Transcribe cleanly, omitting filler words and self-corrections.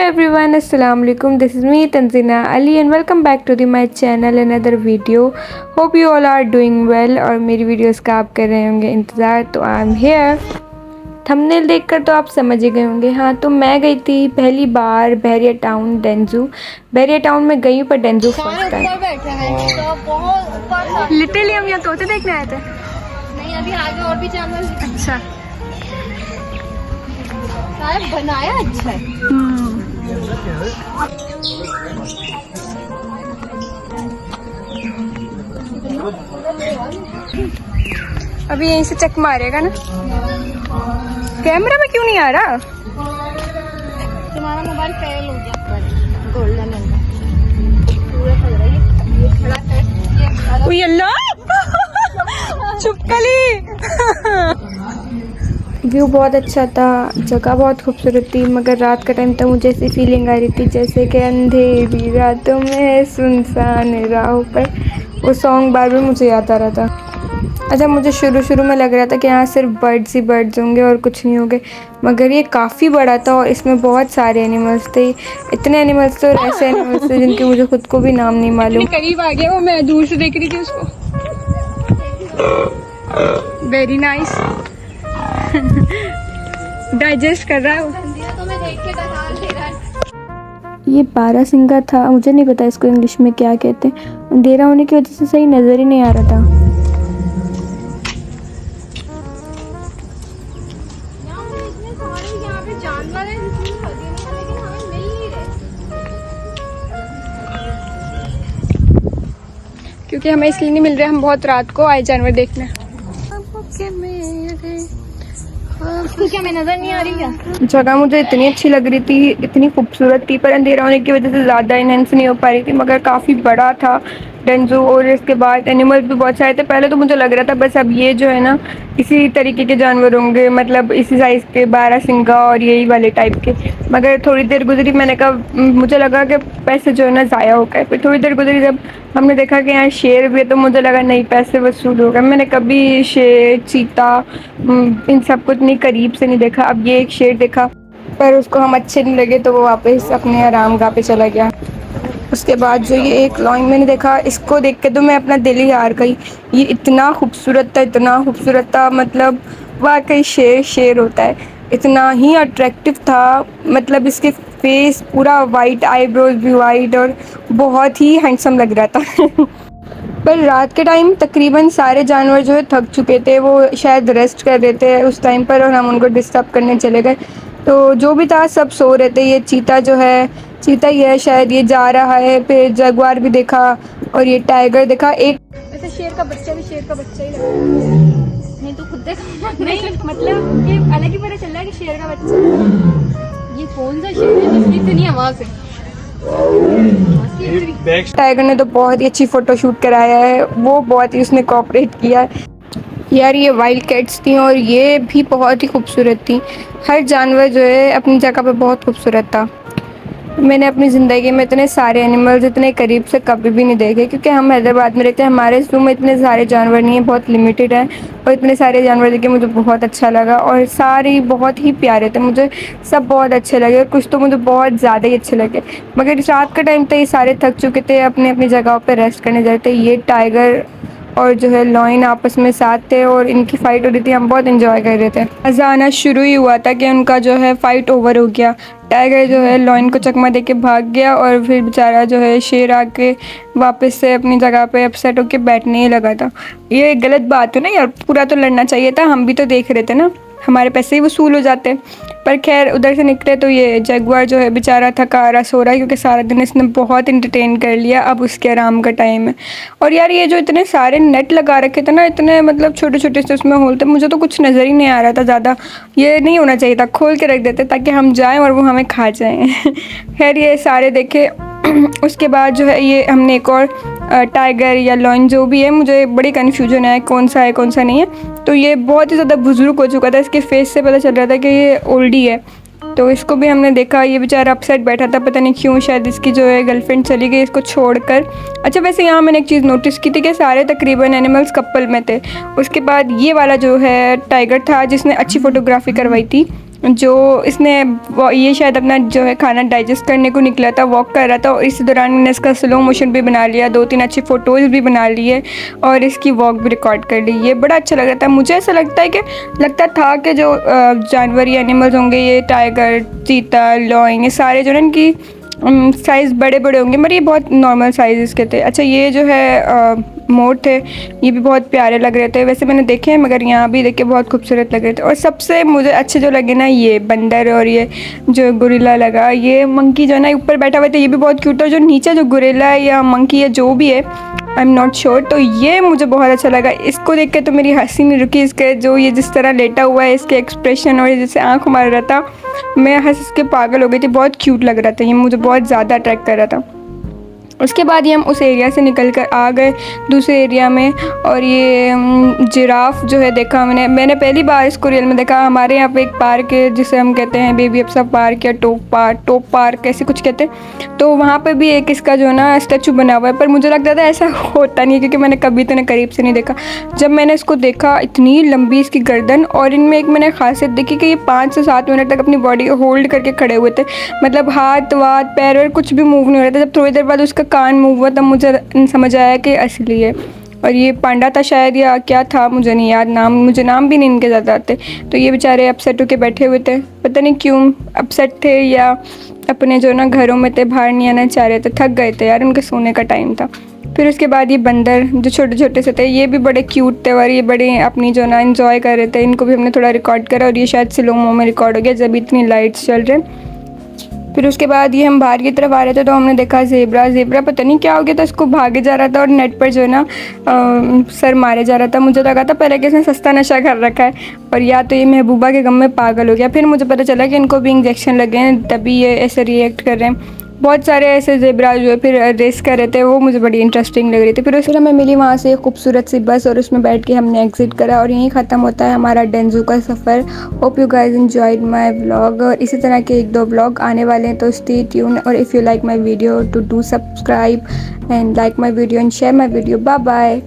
everyone, assalamu alaikum. This is me Tanzina Ali and welcome back to my channel another video. Hope you all are doing well और मेरी videos का आप कर रहे होंगे इंतज़ार। तो आई एम हेयर। थंबनेल देखकर तो आप समझ ही गए होंगे। हाँ, तो मैं गई थी पहली बार बहरिया टाउन डेंजू। बहरिया टाउन में गई पर डेंजू फर्स्ट टाइम। लिटरली हम यहाँ तोते देखने आए थे। नहीं, अभी आगे और भी जानवर। अच्छा, बनाया अच्छा है। अभी यहीं से चक मारेगा ना। कैमरा में क्यों नहीं आ रहा? तुम्हारा मोबाइल फेल हो गया। गोल्डन पूरा चल रहा है। ये खड़ा है, ओए अल्लाह चुप कली। व्यू बहुत अच्छा था, जगह बहुत खूबसूरत थी, मगर रात का टाइम था। मुझे ऐसी फीलिंग आ रही थी जैसे कि अंधेरी रातों में सुनसान राहों पर। वो सॉन्ग बार बार मुझे याद आ रहा था। अच्छा, मुझे शुरू में लग रहा था कि यहाँ सिर्फ बर्ड्स ही बर्ड्स होंगे और कुछ नहीं होंगे, मगर ये काफ़ी बड़ा था और इसमें बहुत सारे एनिमल्स थे। इतने एनिमल्स थे और ऐसे एनिमल्स थे जिनके मुझे खुद को भी नाम नहीं मालूम। करीब आ गया वो, मैं दूर से देख रही थी उसको। Very nice. डाइजेस्ट कर रहा है वो। ये बारहसिंगा था, मुझे नहीं पता इसको इंग्लिश में क्या कहते हैं। अंधेरा होने की वजह से सही नज़र ही नहीं आ रहा था। क्योंकि हमें इसलिए नहीं मिल रहे, हम बहुत रात को आए जानवर देखने। क्या मैं नजर नहीं आ रही क्या? जगह मुझे इतनी अच्छी लग रही थी, इतनी खूबसूरत थी, पर अंधेरा होने की वजह से ज़्यादा इनहेंस नहीं हो पा रही थी, मगर काफ़ी बड़ा था डेंजू। और इसके बाद एनिमल्स भी बहुत सारे थे। पहले तो मुझे लग रहा था बस अब ये जो है ना इसी तरीके के जानवर होंगे, मतलब इसी साइज़ के बारहसिंगा और यही वाले टाइप के। मगर थोड़ी देर गुजरी, मैंने कहा मुझे लगा कि पैसे जो है ना ज़ाया हो गए। फिर थोड़ी देर गुजरी, जब हमने देखा कि यहाँ शेर भी है, तो मुझे लगा नहीं, पैसे वसूल हो गए। मैंने कभी शेर, चीता, इन सब को इतनी करीब से नहीं देखा। अब ये एक शेर देखा, पर उसको हम अच्छे नहीं लगे तो वो वापस अपने आराम गाह पे चला गया। उसके बाद जो ये एक लॉइन मैंने देखा, इसको देख के तो मैं अपना दिल ही हार गई। ये इतना खूबसूरत था, इतना खूबसूरत था, मतलब वाकई शेर शेर होता है। इतना ही अट्रैक्टिव था, मतलब इसके फेस पूरा वाइट, आईब्रोज भी वाइट और बहुत ही हैंडसम लग रहा था। पर रात के टाइम तकरीबन सारे जानवर जो है थक चुके थे, वो शायद रेस्ट कर रहे थे उस टाइम पर, और हम उनको डिस्टर्ब करने चले गए। तो जो भी था सब सो रहे थे। ये चीता जो है, चीता ही है शायद, ये जा रहा है। फिर जगुआर भी देखा और ये टाइगर देखा। एक ऐसे शेर का बच्चा भी शेर का बच्चा ही लग रहा है। नहीं तो खुद देखा। नहीं मतलब ये अलग ही पता चल रहा है कि शेर का बच्चा। ये कौन सा शेर है जिसकी इतनी आवाज है? टाइगर ने तो बहुत ही अच्छी फ़ोटो शूट कराया है, वो बहुत ही उसने कोऑपरेट किया है। यार ये वाइल्ड कैट्स थी और ये भी बहुत ही खूबसूरत थी। हर जानवर जो है अपनी जगह पे बहुत खूबसूरत था। मैंने अपनी ज़िंदगी में इतने सारे एनिमल्स इतने करीब से कभी भी नहीं देखे, क्योंकि हम हैदराबाद में रहते हैं, हमारे ज़ू में इतने सारे जानवर नहीं हैं, बहुत लिमिटेड हैं। और इतने सारे जानवर देखे मुझे बहुत अच्छा लगा और सारे बहुत ही प्यारे थे, मुझे सब बहुत अच्छे लगे और कुछ तो मुझे बहुत ज़्यादा ही अच्छे लगे। मगर इस रात का टाइम था, ये सारे थक चुके थे, अपनी अपनी जगहों पर रेस्ट करने जाते। ये टाइगर और जो है लॉइन आपस में साथ थे और इनकी फ़ाइट हो रही थी, हम बहुत इन्जॉय कर रहे थे। मज़ा आना शुरू ही हुआ था कि उनका जो है फ़ाइट ओवर हो गया। टाइगर जो है लॉइन को चकमा दे के भाग गया और फिर बेचारा जो है शेर आके वापस से अपनी जगह पे अपसेट होके बैठने ही लगा था। ये गलत बात है ना यार, पूरा तो लड़ना चाहिए था, हम भी तो देख रहे थे ना, हमारे पैसे ही वसूल हो जाते। पर खैर उधर से निकले तो ये जगुआर जो है बेचारा थका हारा सो रहा है, क्योंकि सारा दिन इसने बहुत इंटरटेन कर लिया। अब उसके आराम का टाइम है। और यार ये जो इतने सारे नेट लगा रखे थे ना, इतने मतलब छोटे छोटे से उसमें होल थे, मुझे तो कुछ नज़र ही नहीं आ रहा था ज़्यादा। ये नहीं होना चाहिए था, खोल के रख देते ताकि हम जाएँ और वो हमें खा जाएँ। खैर ये सारे देखे। उसके बाद जो है ये हमने एक और टाइगर या लॉइन जो भी है, मुझे बड़ी कन्फ्यूजन है कौन सा है कौन सा नहीं है। तो ये बहुत ही ज़्यादा बुजुर्ग हो चुका था, इसके फेस से पता चल रहा था कि ये ओल्डी है। तो इसको भी हमने देखा, ये बेचारा अपसेट बैठा था, पता नहीं क्यों, शायद इसकी जो है गर्लफ्रेंड चली गई इसको छोड़कर। अच्छा वैसे यहाँ मैंने एक चीज़ नोटिस की थी कि सारे तकरीबन एनिमल्स कपल में थे। उसके बाद ये वाला जो है टाइगर था जिसने अच्छी फ़ोटोग्राफी करवाई थी, जो इसने ये शायद अपना जो है खाना डाइजेस्ट करने को निकला था, वॉक कर रहा था, और इस दौरान मैंने इसका स्लो मोशन भी बना लिया, 2-3 अच्छी फ़ोटोज़ भी बना लिए और इसकी वॉक भी रिकॉर्ड कर ली। ये बड़ा अच्छा लग रहा था। मुझे ऐसा लगता था कि जो जानवर या एनिमल्स होंगे, ये टाइगर, चीता, लॉयन, ये सारे जो है ना इनकी साइज़ बड़े बड़े होंगे, मगर ये बहुत नॉर्मल साइज़ इसके थे। अच्छा, ये जो है मोर थे, ये भी बहुत प्यारे लग रहे थे। वैसे मैंने देखे हैं, मगर यहाँ भी देख के बहुत खूबसूरत लग रहे थे। और सबसे मुझे अच्छे जो लगे ना, ये बंदर और ये जो गोरिल्ला लगा। ये मंकी जो है ना ऊपर बैठा हुआ था, ये भी बहुत क्यूट था। जो नीचे जो गोरिल्ला है या मंकी है जो भी है, आई एम नॉट श्योर, तो ये मुझे बहुत अच्छा लगा। इसको देख के तो मेरी हंसी नहीं रुकी। इसके जो ये जिस तरह लेटा हुआ है, इसके एक्सप्रेशन और जैसे आँख मार रहा था, मैं हंस के पागल हो गई थी। बहुत क्यूट लग रहा था, ये मुझे बहुत ज़्यादा अट्रैक्ट कर रहा था। उसके बाद ये हम उस एरिया से निकल कर आ गए दूसरे एरिया में, और ये जिराफ जो है देखा मैंने पहली बार इसको रियल में देखा। हमारे यहाँ पे एक पार्क है जिसे हम कहते हैं बेबी अप्सरा पार्क या टोप पार्क ऐसे कुछ कहते हैं, तो वहाँ पे भी एक इसका जो है ना स्टैचू बना हुआ है, पर मुझे लगता था ऐसा होता नहीं है क्योंकि मैंने कभी तो करीब से नहीं देखा। जब मैंने इसको देखा, इतनी लंबी इसकी गर्दन, और इनमें एक मैंने खासियत देखी कि ये 5 से 7 मिनट तक अपनी बॉडी को होल्ड करके खड़े हुए थे, मतलब हाथ वाथ पैर वैर कुछ भी मूव नहीं हो रहा था। जब थोड़ी देर बाद उसका कान मूव हुआ तब मुझे समझ आया कि असली है। और ये पांडा था शायद या क्या था, मुझे नहीं याद, मुझे नाम भी नहीं इनके ज़्यादा आते। तो ये बेचारे अपसेट होके बैठे हुए थे, पता नहीं क्यों अपसेट थे, या अपने जो ना घरों में थे, बाहर नहीं आना चाह रहे थे, थक गए थे यार, उनके सोने का टाइम था। फिर उसके बाद ये बंदर जो छोटे छोटे से थे, ये भी बड़े क्यूट थे और ये बड़े अपनी जो ना इन्जॉय कर रहे थे। इनको भी हमने थोड़ा रिकॉर्ड करा, और ये शायद स्लो-मो में रिकॉर्ड हो गया जब इतनी लाइट्स चल रहे। फिर उसके बाद ये हम बाहर की तरफ आ रहे थे तो हमने देखा ज़ेब्रा पता नहीं क्या हो गया था, इसको भागे जा रहा था और नेट पर जो है ना सर मारे जा रहा था। मुझे लगा था पहले कि इसने सस्ता नशा कर रखा है, और या तो ये महबूबा के गम में पागल हो गया। फिर मुझे पता चला कि इनको भी इंजेक्शन लगे हैं, तभी ये ऐसे रिएक्ट कर रहे हैं। बहुत सारे ऐसे ज़ेब्रा जो है फिर रेस कर रहे थे, वो मुझे बड़ी इंटरेस्टिंग लग रही थी। फिर हमें मिली वहाँ से एक खूबसूरत सी बस, और उसमें बैठ के हमने एग्ज़िट करा, और यहीं ख़त्म होता है हमारा डेंजू का सफ़र। Hope you guys enjoyed my vlog, और इसी तरह के 1-2 व्लॉग आने वाले हैं, तो स्टे ट्यून। और if you like my video to do subscribe and like my video and share my video. Bye bye.